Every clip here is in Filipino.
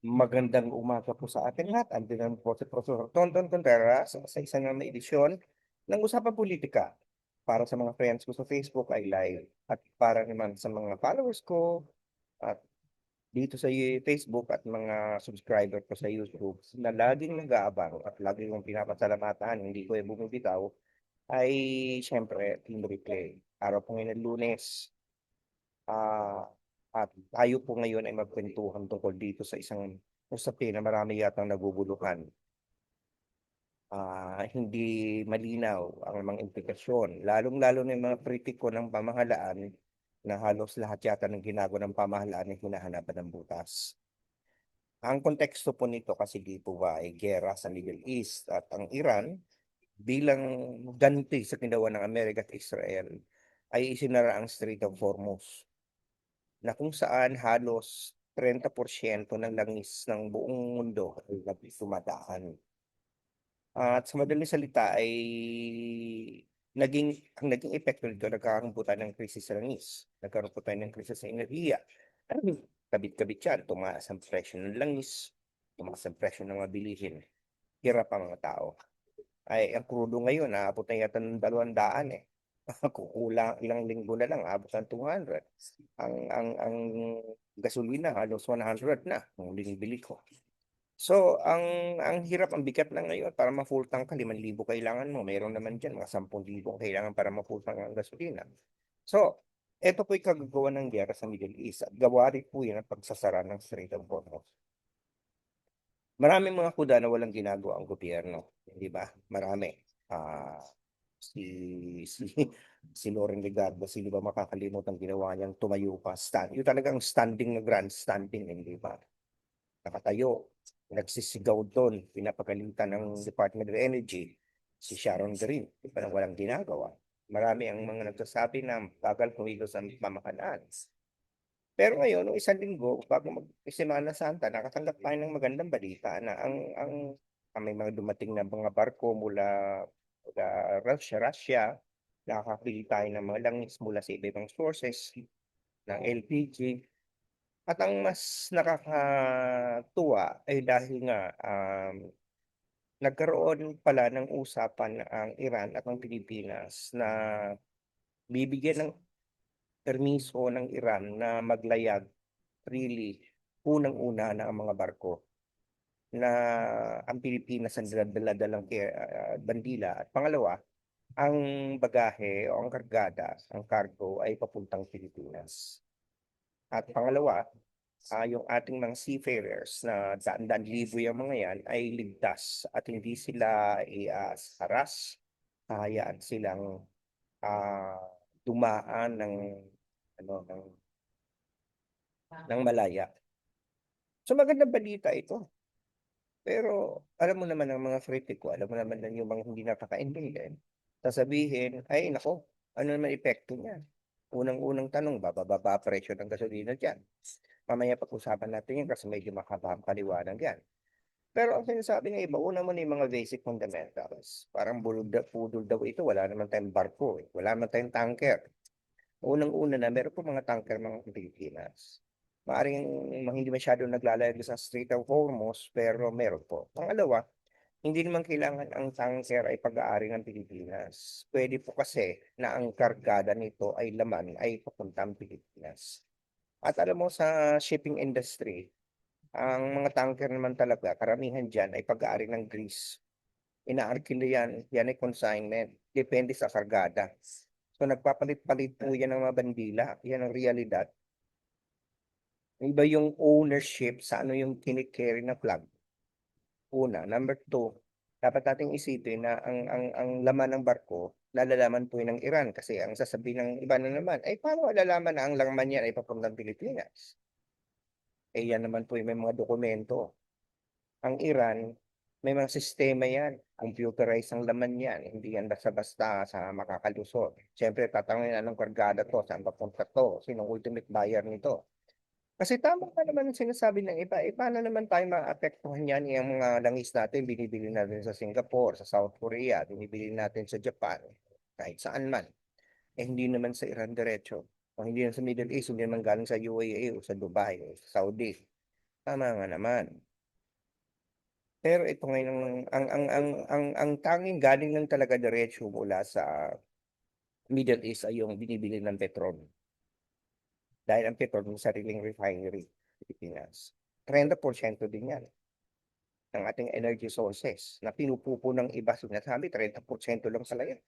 Magandang umaga po sa ating lahat. Andito naman po si Professor Tonton Contreras sa isang na edisyon ng Usapang Politika. Para sa mga friends ko sa Facebook ay live at para naman sa mga followers ko at dito sa Facebook at mga subscriber ko sa YouTube na laging nag-aabang at laging kong pinapasalamatan, hindi ko bumibitaw, ay siyempre Team Replay. Araw po ngayon ng Lunes, at tayo po ngayon ay magkwentuhan tungkol dito sa isang usapin na marami yatang naguguluhan. Hindi malinaw ang mga implikasyon, lalong-lalo na yung mga kritiko ng pamahalaan na halos lahat yata ng ginagawa ng pamahalaan ay hinahanapan ng butas. Ang konteksto po nito kasi dito ba ay giyera sa Middle East at ang Iran bilang ganti sa ginawa ng Amerika at Israel ay isinara ang Strait of Hormuz na kung saan halos 30% ng langis ng buong mundo ay dumadaan. At sa madaling salita ay ang naging epekto nito, nagkakaroon po tayo ng krisis sa langis, nagkaroon po tayo ng krisis sa enerhiya. Kabit-kabit yan, tumaas ang presyo ng langis, tumaas ang presyo ng mga bilihin, hirap ang mga tao. Ay, ang krudo ngayon, naabot na yata ng 200 eh. Kukulang ilang linggo na lang, abot ng 200. Ang gasolina, halos 100 na, nung binibili ko. So, ang hirap, ang bigat na ngayon para ma-full tank ka, 5,000 kailangan mo. Meron naman dyan, mga 10,000 kailangan para ma-full tank ang gasolina. So, ito po'y kagagawa ng giyera sa Middle East at gawa rin po yan ang pagsasara ng Strait of Hormuz. Maraming mga kuda na walang ginagawa ang gobyerno, di ba? Marami. Ah, si si si Loren Legarda, sino ba makakalimot ang ginawa niyang tumayo pa, yung talagang standing na grandstanding, hindi ba? Nakatayo, nagsisigaw doon, pinapagalitan ng Department of Energy, si Sharon Green, parang walang ginagawa. Marami ang mga nagsasabi na bagal kumilos ang pamahalaan. Pero ngayon, nung isang linggo, bago mag-Semana Santa, nakatanggap tayo ng magandang balita na may mga dumating na mga barko mula Russia, nakakabili tayo ng mga langis mula sa iba-ibang sources ng LPG. At ang mas nakakatuwa ay dahil nga nagkaroon pala ng usapan ang Iran at ang Pilipinas na bibigyan ng permiso ng Iran na maglayag freely, unang-una na ang mga barko na ang Pilipinas ang dala-dalang bandila. At pangalawa, ang bagahe o ang kargada, ang cargo ay papuntang Pilipinas. At pangalawa, yung ating mga seafarers na daan-daan libo yung mga yan ay ligtas at hindi sila iasaras. Hayaan silang ah, dumaan ano, ng malaya. So magandang balita ito. Pero alam mo naman ang mga kritiko, alam mo naman na yung mga hindi nakakaintindihan. Sasabihin, ay nako, ano naman epekto niya? Unang-unang tanong, bababa presyo ng gasolina dyan. Mamaya pag-usapan natin yan kasi medyo makabang paliwanag yan. Pero ang sinasabi ng iba, una mo na yung mga basic fundamentals. Parang pudol daw ito, wala naman tayong barko, eh. Wala naman tayong tanker. Unang-una na, meron po mga tanker mga Pilipinas. Maaring hindi masyado naglalayag sa Strait of Hormuz, pero meron po. Pangalawa, hindi naman kailangan ang tanker ay pag-aari ng Pilipinas. Pwede po kasi na ang kargada nito ay laman ay papuntang Pilipinas. At alam mo sa shipping industry, ang mga tanker naman talaga, karamihan dyan ay pag-aari ng Greece. Inaarkila yan ay consignment. Depende sa kargada. So nagpapalit-palit po yan ng mga bandila. Yan ang realidad. Iba yung ownership sa ano yung kinikerry na flag. Una. Number two, dapat nating isipin na ang laman ng barko, nalalaman po yun ng Iran kasi ang sasabihin ng iba na naman, ay paano malalaman na ang laman yan ay papuntang Pilipinas? Eh yan naman po yung may mga dokumento. Ang Iran, may mga sistema yan. Computerized ang laman yan. Hindi yan basta-basta sa makakalusot. Siyempre, tatanungin anong kargada to, saan papunta to, sinong ultimate buyer nito. Kasi tama pa naman ang sinasabi ng iba, eh paano naman tayo maapektuhan yan yung mga langis natin, binibili natin sa Singapore, sa South Korea, binibili natin sa Japan, kahit saan man. Eh hindi naman sa Iran diretso. O hindi naman sa Middle East, hindi naman galing sa UAE o sa Dubai o sa Saudi. Tama nga naman. Pero ito ngayon ang tanging galing lang talaga diretso mula sa Middle East ay yung binibili ng petrol. Dahil ang petrol may sariling refinery, Pilipinas. 30% din yan ng ating energy sources na pinupupo ng iba. Sinasabi, 30% lang pala yan.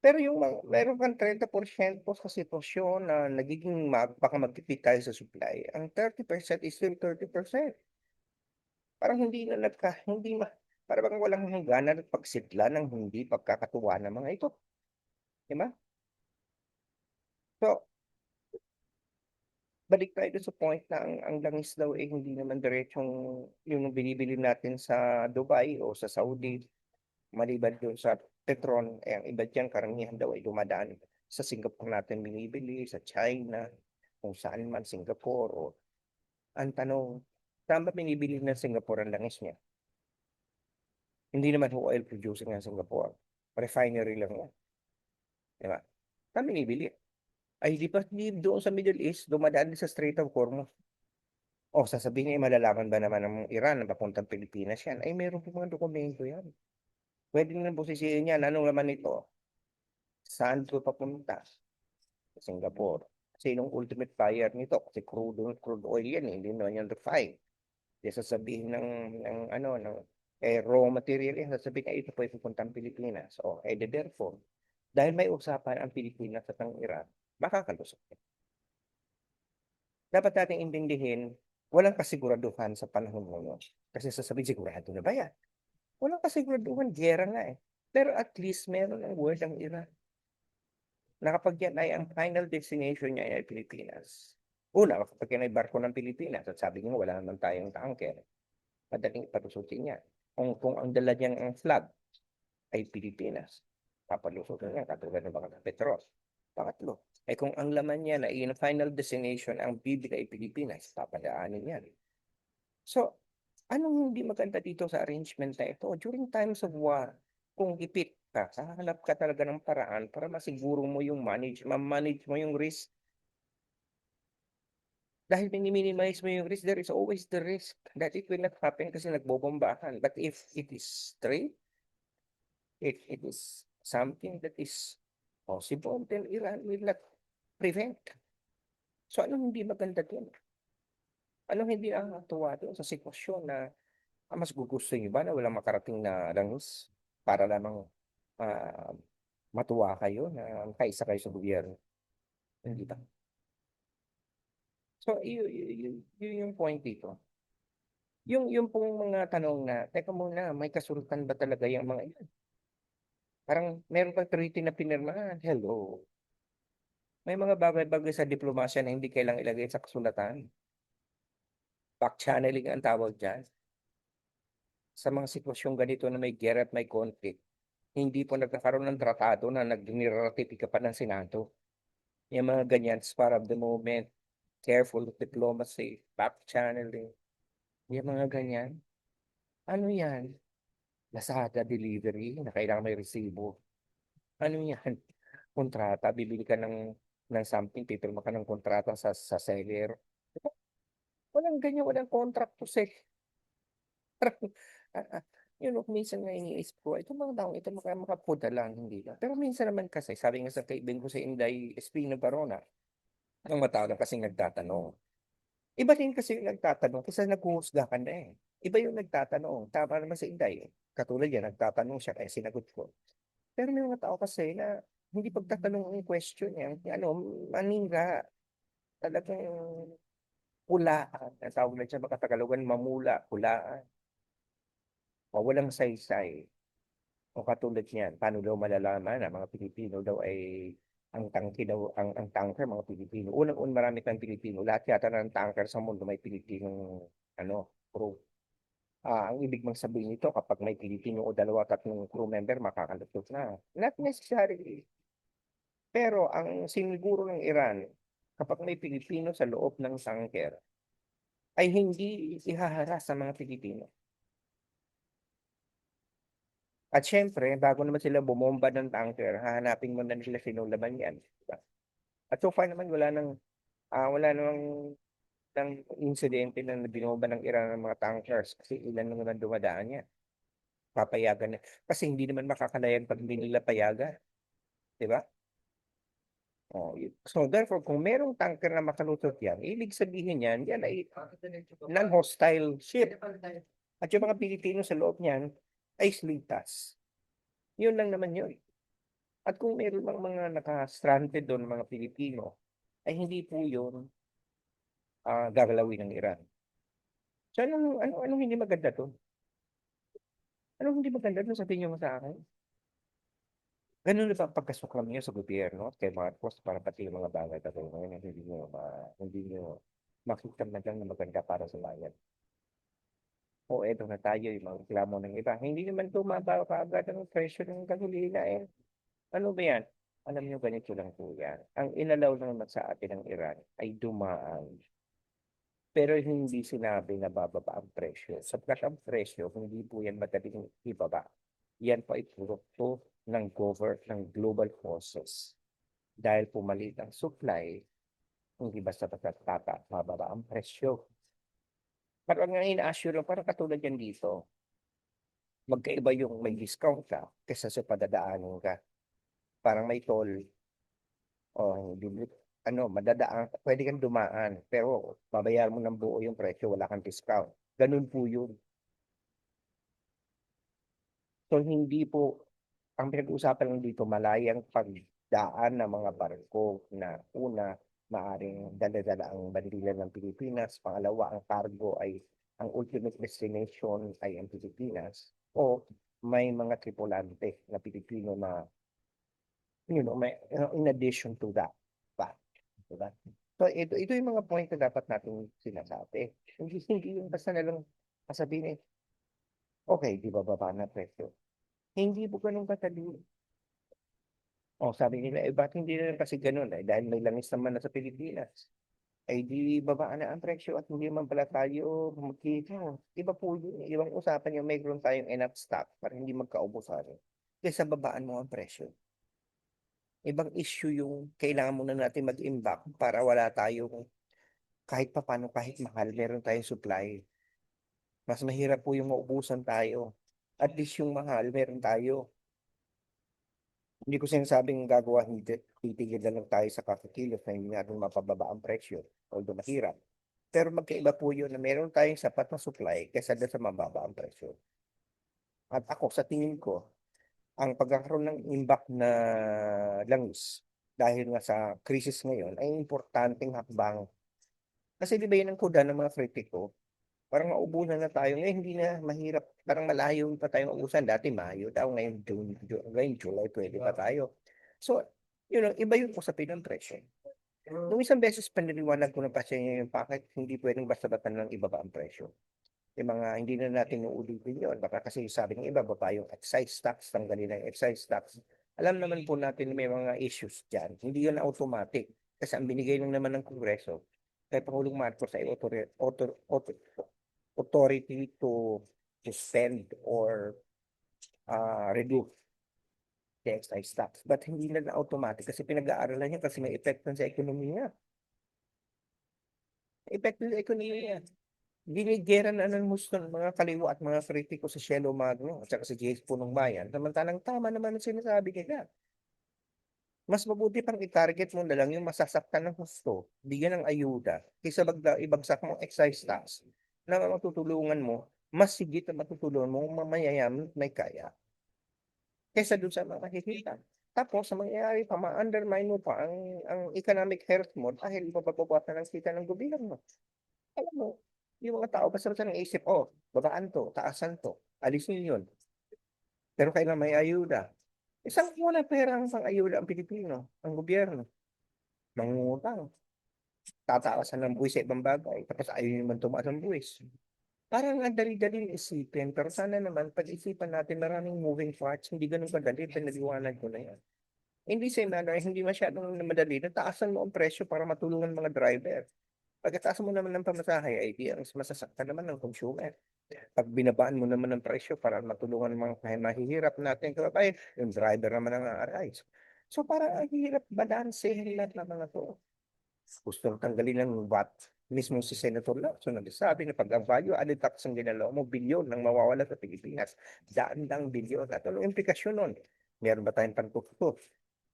Pero yung meron kang 30% sa sitwasyon na nagiging baka magtipid tayo sa supply, ang 30% is still 30%. Parang hindi na hindi parang bang walang hangganan at pagsidla ng hindi pagkakatuwa ng mga ito. Di ba? So, balik tayo dun sa point na ang langis daw eh hindi naman diretsong yung binibili natin sa Dubai o sa Saudi, maliban dun sa Petron, eh ang iba diyan karamihan daw ay dumadaan sa Singapore natin binibili, sa China, kung saan man Singapore. O ang tanong, saan ba binibili ng Singapore ang langis niya? Hindi naman ho oil producing ng Singapore. Refinery lang yan. Di ba? Saan binibili? Ay, di doon sa Middle East, dumadaan din sa Strait of Hormuz. O, sasabihin niya, malalaman ba naman ng Iran na papuntang Pilipinas yan? Ay, meron po mga dokumento yan. Pwede nang busisiin yan. Anong laman nito? Saan ito papunta? Sa Singapore. Sinong ultimate buyer nito? Kasi crude oil yan, eh. Hindi naman yan refined. Di sasabihin raw material yan. Sasabihin niya, ito po ay pupuntang Pilipinas. O, therefore, dahil may usapan ang Pilipinas at ang Iran, makakalusot. Dapat nating intindihin, walang kasiguraduhan sa panahon ngayon. Kasi sasabihin, sigurado na ba yan? Walang kasiguraduhan, gera nga eh. Pero at least meron ang word ang Iran. Na kapag yan ay ang final destination niya ay Pilipinas. Una, kapag yan ay barko ng Pilipinas, at sabi nga wala naman tayong tanker, madaling ipalusutin niya. Kung ang dala niyang ang flag ay Pilipinas, papalusutin niya, katulad ng mga Petros. Pangatlo, ay kung ang laman niya na in final destination ang bibili ay Pilipinas, papadaanin yan. So, anong hindi maganda dito sa arrangement na ito? During times of war, kung ipit ka, hahanap ka talaga ng paraan para masiguro mo yung ma-manage mo yung risk. Dahil minimize mo yung risk, there is always the risk that it will not happen kasi nagbobombahan. But if it is straight, it is something that is possible, then Iran will not prevent. So, anong hindi maganda doon? Anong hindi nakakatuwa doon sa sitwasyon na mas gugusto nyo ba na walang makarating na langis para lamang ah, matuwa kayo na kaisa kayo sa gobyerno? Hindi ba? So, yun yung point dito. Yung pong mga tanong na, teka muna, may kasultan ba talaga yung mga yan? Parang meron pang treaty na pinirmahan. Hello. May mga bagay-bagay sa diplomasya na hindi kailang ilagay sa kasulatan. Back channeling ang tawag dyan. Sa mga sitwasyong ganito na may gera at may conflict, hindi po nagkakaroon ng tratado na nag-niratifika pa ng Senado. Yung mga ganyan, spur of the moment, careful diplomacy, back channeling, yung mga ganyan. Ano yan? Lazada delivery na kailangan may resibo. Ano yan? Kontrata, bibili ka ng something, pipirma ka ng kontrata sa seller. Walang ganyan, walang contract to sell. Ah, yun, minsan nga iniisip ko, itong mga taong ito makapuda lang, hindi ba? Pero minsan naman kasi, sabi nga sa kaibigan ko sa Inday Espino Barona, ang matao lang kasi nagtatanong. Iba rin kasi yung nagtatanong kasi naghuhusga ka na eh. Iba yung nagtatanong. Tama naman sa Inday. Katulad yan, nagtatanong siya kaya sinagot ko. Pero may mga tao kasi na hindi pagtatanong ang question niya. Manira. Talagang pulaan. Ang tawag na siya makatagalawan, mamula, pulaan. O walang saysay. O katulad niyan, paano daw malalaman na mga Pilipino daw ay ang tanker, mga Pilipino. Unang-un marami tayong Pilipino. Lahat yata ng tanker sa mundo may Pilipinong crew. Ang ibig mang sabihin nito, kapag may Pilipino o dalawa, tatlong crew member, makakalutot na. Not necessarily. Pero ang siniguro ng Iran, kapag may Pilipino sa loob ng tanker, ay hindi ihaharas sa mga Pilipino. At syempre, bago naman sila bumomba ng tanker, hahanapin mo na nila sino laman yan. Diba? At so far naman, wala namang ng insidente na binomba ng Iran ng mga tankers kasi ilan lang naman dumadaan yan. Papayagan na. Kasi hindi naman makakalayan pag hindi nila payagan. Di ba? So therefore, kung merong tanker na makalusot yan, ibig sabihin yan ay non-hostile ship. At yung mga Pilipino sa loob niyan ay ligtas. Yun lang naman yun. At kung meron bang mga naka-stranded doon, mga Pilipino, ay hindi po yun gagalawin ng Iran. So anong hindi maganda doon? Anong hindi maganda doon, sabihin nyo sa akin? Ganun na ba ang pagkasuklam niyo sa gobyerno at kay Marcos para pati yung mga bagay na ngayon hindi nyo makita na lang na maganda para sa bayan? O eto na tayo, yung mga reklamo ng iba. Hindi naman tumaba kaagad ang presyo ng gasolina eh. Ano ba yan? Alam niyo, ganito lang po yan. Ang inalaw naman sa atin ng Iran ay dumaan. Pero hindi sinabi na bababa ang presyo. Sapagkat ang presyo, hindi po yan madaling ibaba. Yan po ay produkto ng global forces. Dahil pumalit ang supply, hindi basta-basta bababa ang presyo. Parang nga ina-assure, parang katulad yan dito. Magkaiba yung may discount ka kaysa sa padadaanin ka. Parang may toll o madadaan, pwede kang dumaan, pero babayaran mo ng buo yung presyo, wala kang discount. Ganun po yun. So hindi po, ang pinag-uusapan lang dito, malayang pagdaan ng mga barko na una, maaring dala-dala ang bandilan ng Pilipinas. Pangalawa, ang cargo ay, ang ultimate destination ay ang Pilipinas. O may mga tripulante na Pilipino na, in addition to that, pa, diba? So ito yung mga point na dapat natin sinasabi. Hindi yung basta na lang sasabihin okay, di ba baba na presyo? Hindi po ganun katali. Sabi nila, ba't hindi na lang kasi ganun dahil may langis naman na sa Pilipinas. Ay di babaan na ang presyo at hindi man pala tayo magkita. Iba po yun. Ibang usapan yung mayroon tayong enough stock para hindi magkaubusan. Kaysa babaan mo ang presyo. Ibang issue yung kailangan muna natin mag-imbak para wala tayong kahit papano, kahit mahal, meron tayong supply. Mas mahirap po yung maubusan tayo. At least yung mahal, meron tayo. Hindi ko sinasabing gagawa, hindi, titigil na lang tayo sa kakakilos na hindi natin mapababa ang presyo, although mahirap. Pero magkaiba po yun na meron tayong sapat na supply kaysa doon sa mababa ang presyo. At ako, sa tingin ko, ang pagkakaroon ng imbak na langis dahil nga sa krisis ngayon ay importanteng hakbang. Kasi di ba yun ang kuda ng mga kritiko? Parang maubusan na tayo. Ngayon hindi na mahirap. Parang malayo pa tayong ubusan. Dati Mayo daw. Ngayon ngayon July 20 pa tayo. So, iba yung usapin ng presyo. Nung isang beses paniliwanag ko na pa sa inyo yung bakit hindi pwedeng basta-basta lang ibaba ang presyo. Yung mga hindi na natin uulitin yun. Baka kasi sabi ng iba, baba yung excise tax, tanggalin ang excise tax. Alam naman po natin may mga issues dyan. Hindi yun automatic. Kasi ang binigay lang naman ng Kongreso kay Pangulong Marcos ay authority to suspend or reduce the excise tax. But hindi na automatic kasi pinag-aaralan niya kasi may epekto sa ekonomiya. Epekto sa ekonomiya. Ginigera na ng gusto ng mga kaliwa at mga kritiko sa Cielo Magno at saka sa JS Punong Bayan. Samantalang tama naman ang sinasabi nila. Mas mabuti pang i-target mo na lang yung masasaktan ng gusto, bigyan ng ayuda, kaysa ibagsak mo excise tax na matutulungan mo, mas sigit na matutulungan mo ang mamayayaman may kaya kaysa dun sa mga nakikita. Tapos, sa mangyayari pa, ma-undermine mo pa ang economic health mo dahil ipapapabuhat na ng kita ng gobyerno. Alam mo, yung mga tao basta-basta nang isip, babaan to, taasan to, alisin yun. Pero kailan may ayuda? Isang wala perang pang ayuda ang Pilipino, ang gobyerno. Mangungutang, tataasan ng buwis sa ibang bagay, tapos ayaw naman tumaas ang buwis. Parang ang dali-dali isipin, pero sana naman pag-isipan natin maraming moving parts, hindi ganun kadali, pinaliwanag ko na yan. Hindi sa manner, hindi masyadong madali, nataasan mo ang presyo para matulungan mga driver. Pagkataas mo naman ng pamasahe, ay di ang masasaktan naman ng consumer. Pag binabaan mo naman ng presyo para matulungan ng mga mahihirap natin kababayan, yung driver naman ang arise. So para ang hirap balansehin lahat ng mga to. Gusto tanggalin ng VAT. Mismo si Senator Lacson nagsasabi na pag ang value added tax ang ginalaw mo, bilyon ang mawawala sa Pilipinas. Daan-daang bilyon. At anong implikasyon nun? Meron ba tayong pantutut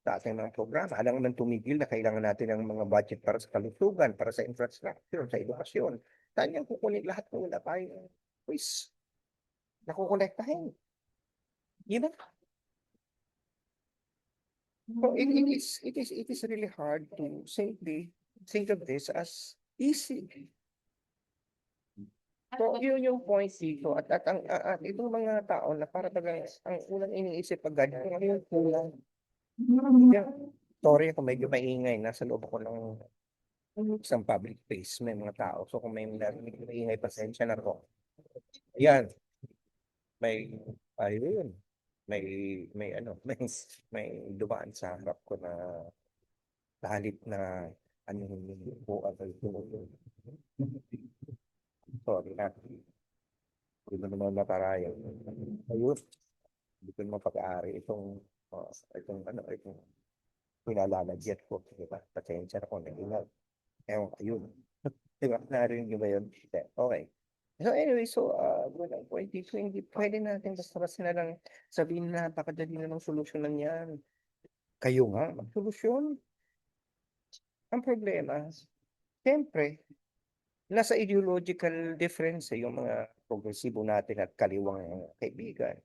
sa ating mga programa? Alam naman tumigil na kailangan natin ng mga budget para sa kalusugan, para sa infrastructure, sa edukasyon. Saan yan kukunin lahat kung wala tayong quiz na kukolektahin? Yun na. So it is really hard to simply think of this as easy. So, yun yung point dito. At itong mga tao na para bagang ang unang iniisip pag ganyan, ano yung kulang? Yan. Sorry kung medyo maingay. Nasa loob ako ng isang public place. May mga tao. So, kung may narinig na maingay, pasensya na po. Ayan. May, ayun. May ano, may dumaan sa harap ko na halip na ano yung po at sorry na. Hindi mo naman matarayan. Ayun. Hindi ko naman pag-aari itong pinalalagyan ko. Diba? Pasensya na kung nag-ilag. Ewan ko, yun. Diba? Narinig niyo ba yun? Hindi. Okay. So anyway, well, pwede natin basta na lang sabihin na napakadali na ng solusyonan yan. Kayo nga, magsolusyon. Ang problema, siyempre, nasa ideological difference yung mga progresibo natin at kaliwang kaibigan.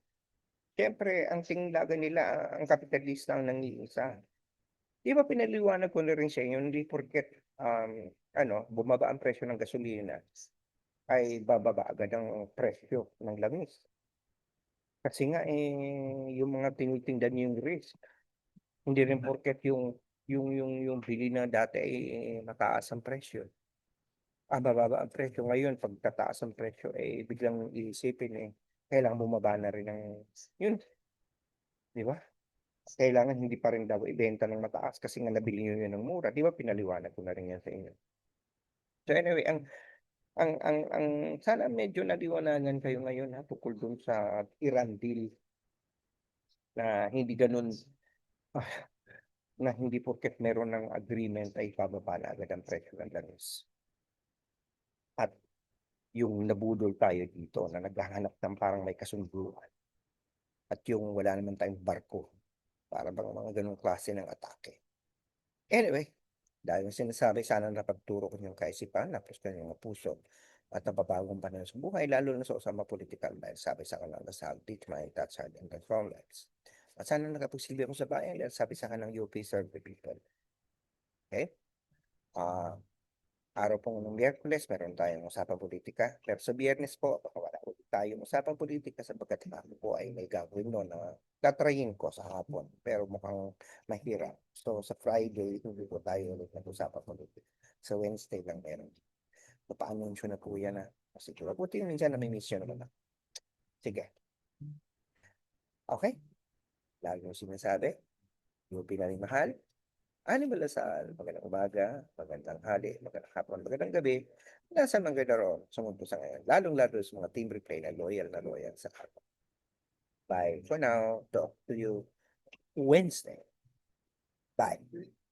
Siyempre, ang tinglagan nila, ang kapitalista ang nangiisa. Di ba pinaliwanag ko na rin sa inyo, hindi porket bumaba ang presyo ng gasolina, ay bababa agad ang presyo ng langis. Kasi nga, yung mga tinitinda niyo yung risk. Hindi rin porket yung bili na dati ay mataas ang presyo. Bababa ang presyo ngayon, pag tataas ang presyo, biglang iisipin kailangan bumaba na rin ang, yun, di ba? Kailangan hindi pa rin daw ibenta ng mataas kasi nga nabili nyo yun ng mura. Di ba pinaliwanag ko na rin yan sa inyo. So anyway, ang sana medyo naliwanagan kayo ngayon tungkol dun sa Iran deal na hindi ganun ah, na hindi porket meron ng agreement ay pababa na agad ang presyo ng langis. At yung nabudol tayo dito na naghahanap ng parang may kasunduan at yung wala naman tayong barko para bang mga ganong klase ng atake. Anyway, dahil yung sinasabi, sana napagturo ko yung kaisipan, napos ko yung puso at napapagong panahon sa buhay, lalo na sa usama political dahil sabi sa kanang dasal, teach my touch hard and transform lives. At sana nakapusilbi ako sa bayan dahil sabi sa kanang UP serve the people. Okay? Ah, araw pong ng Miyerkules, meron tayong usapang politika. Pero sa Biyernes po, baka wala ulit tayong usapang politika sapagkat ako po ay may gagawin no na tatrayin ko sa hapon. Pero mukhang mahirap. So sa Friday, hindi po tayo ulit nag-usapang politika. Sa Wednesday lang meron. Napaanunsyo na po yan na. Kasi buti minsan na may mission naman. Sige. Okay? Lagi yung sinasabi. Yung pinalimahal. Animal Lasal, magandang umaga, magandang hali, magandang hapon, magandang gabi. Nasa man kayo naroon sa mundo sa ngayon, lalong-lalo sa mga team replay na loyal sa hapon. Bye for now. Talk to you Wednesday. Bye.